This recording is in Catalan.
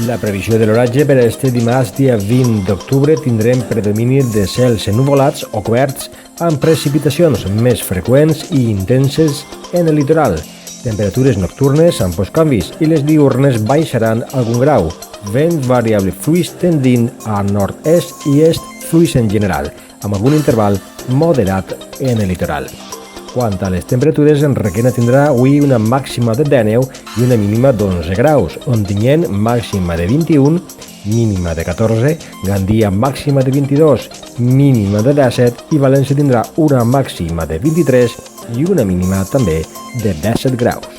La previsió de l'oratge per a este dimarts, dia 20 d'octubre, tindrem predomini de cels ennuvolats o coberts amb precipitacions més freqüents i intenses en el litoral. Temperatures nocturnes amb pocs canvis i les diürnes baixaran algun grau. Vent variable fluix tendint a nord-est i est fluix en general, amb algun interval moderat en el litoral. Quant a les temperatures, en Requena tindrà avui una màxima de 19 i una mínima d'11 graus, Ontinyent màxima de 21, mínima de 14, Gandia màxima de 22, mínima de 17 i València tindrà una màxima de 23 i una mínima també de 17 graus.